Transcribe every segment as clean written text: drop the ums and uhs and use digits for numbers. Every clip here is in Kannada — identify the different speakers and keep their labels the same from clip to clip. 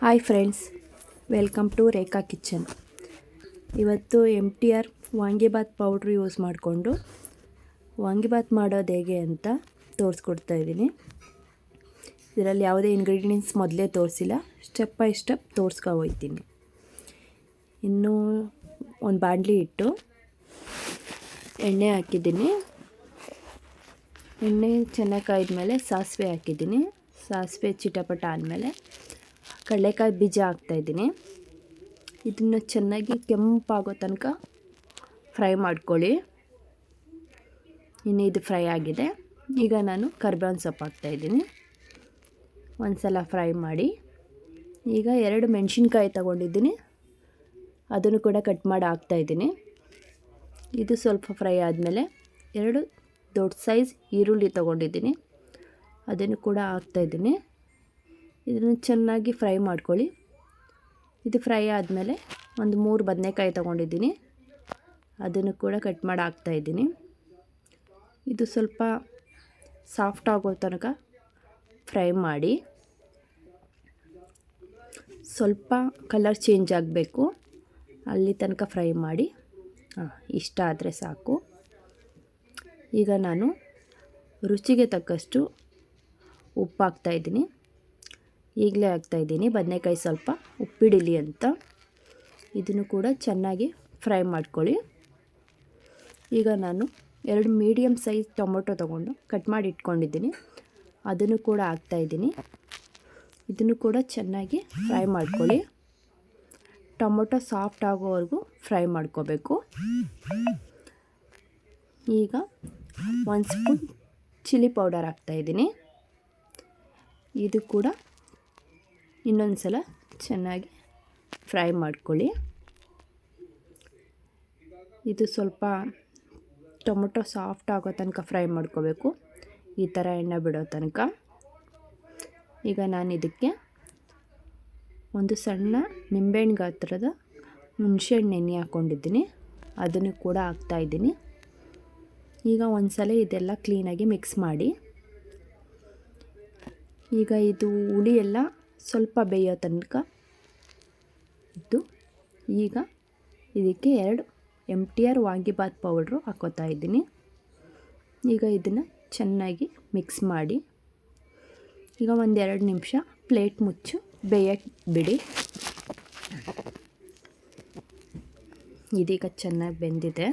Speaker 1: Hi friends, welcome to Rekha kitchen. ಇವತ್ತು MTR ವಾಂಗಿಬಾತ್ ಪೌಡ್ರ್ ಯೂಸ್ ಮಾಡಿಕೊಂಡು ವಾಂಗಿಬಾತ್ ಮಾಡೋದು ಹೇಗೆ ಅಂತ ತೋರಿಸ್ಕೊಡ್ತಾ ಇದ್ದೀನಿ. ಇದರಲ್ಲಿ ಯಾವುದೇ ಇಂಗ್ರೀಡಿಯೆಂಟ್ಸ್ ಮೊದಲೇ ತೋರಿಸಿಲ್ಲ, ಸ್ಟೆಪ್ ಬೈ ಸ್ಟೆಪ್ ತೋರಿಸ್ಕೊ ಹೋಗ್ತೀನಿ. ಇನ್ನೂ ಒಂದು ಬಾಣಲಿ ಇಟ್ಟು ಎಣ್ಣೆ ಹಾಕಿದ್ದೀನಿ. ಎಣ್ಣೆ ಚೆನ್ನಾಗಿ ಕಾಯ್ದ್ಮೇಲೆ ಸಾಸಿವೆ ಹಾಕಿದ್ದೀನಿ. ಸಾಸಿವೆ ಚಿಟಪಟ ಆದಮೇಲೆ ಕಡಲೆಕಾಯಿ ಬೀಜ ಹಾಕ್ತಾಯಿದ್ದೀನಿ. ಇದನ್ನು ಚೆನ್ನಾಗಿ ಕೆಂಪಾಗೋ ತನಕ ಫ್ರೈ ಮಾಡ್ಕೊಳ್ಳಿ. ಇನ್ನು ಇದು ಫ್ರೈ ಆಗಿದೆ. ಈಗ ನಾನು ಕರಿಬೇವಿನ ಸೊಪ್ಪು ಹಾಕ್ತಾಯಿದ್ದೀನಿ. ಒಂದು ಸಲ ಫ್ರೈ ಮಾಡಿ, ಈಗ 2 ಮೆಣಸಿನ್ಕಾಯಿ ತಗೊಂಡಿದ್ದೀನಿ, ಅದನ್ನು ಕೂಡ ಕಟ್ ಮಾಡಿ ಹಾಕ್ತಾಯಿದ್ದೀನಿ. ಇದು ಸ್ವಲ್ಪ ಫ್ರೈ ಆದಮೇಲೆ 2 ದೊಡ್ಡ ಸೈಜ್ ಈರುಳ್ಳಿ ತೊಗೊಂಡಿದ್ದೀನಿ, ಅದನ್ನು ಕೂಡ ಹಾಕ್ತಾಯಿದ್ದೀನಿ. ಇದನ್ನು ಚೆನ್ನಾಗಿ ಫ್ರೈ ಮಾಡ್ಕೊಳ್ಳಿ. ಇದು ಫ್ರೈ ಆದಮೇಲೆ ಒಂದು 3 ಬದನೆಕಾಯಿ ತೊಗೊಂಡಿದ್ದೀನಿ, ಅದನ್ನು ಕೂಡ ಕಟ್ ಮಾಡಿ ಹಾಕ್ತಾಯಿದ್ದೀನಿ. ಇದು ಸ್ವಲ್ಪ ಸಾಫ್ಟ್ ಆಗೋ ತನಕ ಫ್ರೈ ಮಾಡಿ. ಸ್ವಲ್ಪ ಕಲರ್ ಚೇಂಜ್ ಆಗಬೇಕು, ಅಲ್ಲಿ ತನಕ ಫ್ರೈ ಮಾಡಿ. ಇಷ್ಟ ಆದರೆ ಸಾಕು. ಈಗ ನಾನು ರುಚಿಗೆ ತಕ್ಕಷ್ಟು ಉಪ್ಪು ಹಾಕ್ತಾಯಿದ್ದೀನಿ. ಈಗಲೇ ಹಾಕ್ತಾಯಿದ್ದೀನಿ, ಬದನೆಕಾಯಿ ಸ್ವಲ್ಪ ಉಪ್ಪಿಡಿಲಿ ಅಂತ. ಇದನ್ನು ಕೂಡ ಚೆನ್ನಾಗಿ ಫ್ರೈ ಮಾಡ್ಕೊಳ್ಳಿ. ಈಗ ನಾನು 2 ಮೀಡಿಯಮ್ ಸೈಜ್ ಟೊಮೊಟೊ ತೊಗೊಂಡು ಕಟ್ ಮಾಡಿ ಇಟ್ಕೊಂಡಿದ್ದೀನಿ, ಅದನ್ನು ಕೂಡ ಹಾಕ್ತಾಯಿದ್ದೀನಿ. ಇದನ್ನು ಕೂಡ ಚೆನ್ನಾಗಿ ಫ್ರೈ ಮಾಡ್ಕೊಳ್ಳಿ. ಟೊಮೊಟೊ ಸಾಫ್ಟ್ ಆಗೋವರೆಗೂ ಫ್ರೈ ಮಾಡ್ಕೋಬೇಕು. ಈಗ 1 ಸ್ಪೂನ್ ಚಿಲ್ಲಿ ಪೌಡರ್ ಹಾಕ್ತಾಯಿದ್ದೀನಿ. ಇದು ಕೂಡ ಇನ್ನೊಂದು ಸಲ ಚೆನ್ನಾಗಿ ಫ್ರೈ ಮಾಡ್ಕೊಳ್ಳಿ. ಇದು ಸ್ವಲ್ಪ ಟೊಮೊಟೊ ಸಾಫ್ಟ್ ಆಗೋ ತನಕ ಫ್ರೈ ಮಾಡ್ಕೋಬೇಕು, ಈ ಥರ ಎಣ್ಣೆ ಬಿಡೋ ತನಕ. ಈಗ ನಾನು ಇದಕ್ಕೆ ಒಂದು ಸಣ್ಣ ನಿಂಬೆಹಣ್ಣು ಗಾತ್ರದ ಹುಣಸೆಹಣ್ಣು ನೆನೆ ಹಾಕ್ಕೊಂಡಿದ್ದೀನಿ, ಅದನ್ನು ಕೂಡ ಹಾಕ್ತಾಯಿದ್ದೀನಿ. ಈಗ ಒಂದು ಸಲ ಇದೆಲ್ಲ ಕ್ಲೀನಾಗಿ ಮಿಕ್ಸ್ ಮಾಡಿ. ಈಗ ಇದು ಹುಳಿ ಎಲ್ಲ ಸ್ವಲ್ಪ ಬೇಯೋ ತನಕ ಇದ್ದು, ಈಗ ಇದಕ್ಕೆ 2 MTR ವಾಂಗಿಬಾತ್ ಪೌಡ್ರು ಹಾಕೋತಾ ಇದ್ದೀನಿ. ಈಗ ಇದನ್ನು ಚೆನ್ನಾಗಿ ಮಿಕ್ಸ್ ಮಾಡಿ. ಈಗ 1-2 ನಿಮಿಷ ಪ್ಲೇಟ್ ಮುಚ್ಚು ಬೇಯಕ್ಕೆ ಬಿಡಿ. ಇದೀಗ ಚೆನ್ನಾಗಿ ಬೆಂದಿದೆ,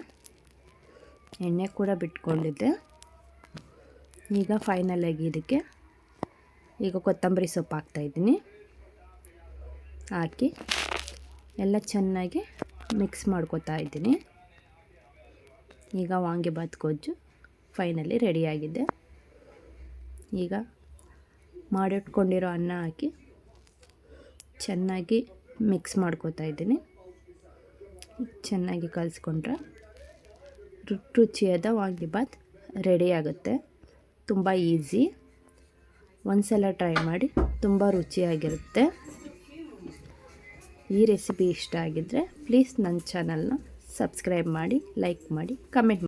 Speaker 1: ಎಣ್ಣೆ ಕೂಡ ಬಿಟ್ಕೊಂಡಿದ್ದೆ. ಈಗ ಫೈನಲಾಗಿ ಇದಕ್ಕೆ ಈಗ ಕೊತ್ತಂಬರಿ ಸೊಪ್ಪು ಹಾಕ್ತಾಯಿದ್ದೀನಿ. ಹಾಕಿ ಎಲ್ಲ ಚೆನ್ನಾಗಿ ಮಿಕ್ಸ್ ಮಾಡ್ಕೊತಾ ಇದ್ದೀನಿ. ಈಗ ವಾಂಗಿಬಾತ್ ಗೊಜ್ಜು ಫೈನಲಿ ರೆಡಿಯಾಗಿದೆ. ಈಗ ಮಾಡಿಟ್ಕೊಂಡಿರೋ ಅನ್ನ ಹಾಕಿ ಚೆನ್ನಾಗಿ ಮಿಕ್ಸ್ ಮಾಡ್ಕೊತಾ ಇದ್ದೀನಿ. ಚೆನ್ನಾಗಿ ಕಲಿಸ್ಕೊಂಡ್ರೆ ರುಚಿಯಾದ ವಾಂಗಿಬಾತ್ ರೆಡಿಯಾಗುತ್ತೆ. ತುಂಬ ಈಸಿ. ಒಂದು ಸಲ ಟ್ರೈ ಮಾಡಿ, ತುಂಬ ರುಚಿಯಾಗಿರುತ್ತೆ. ಈ ರೆಸಿಪಿ ಇಷ್ಟ ಆಗಿದ್ದರೆ ಪ್ಲೀಸ್ ನನ್ನ ಚಾನಲ್ನ ಸಬ್ಸ್ಕ್ರೈಬ್ ಮಾಡಿ, ಲೈಕ್ ಮಾಡಿ, ಕಮೆಂಟ್ ಮಾಡಿ.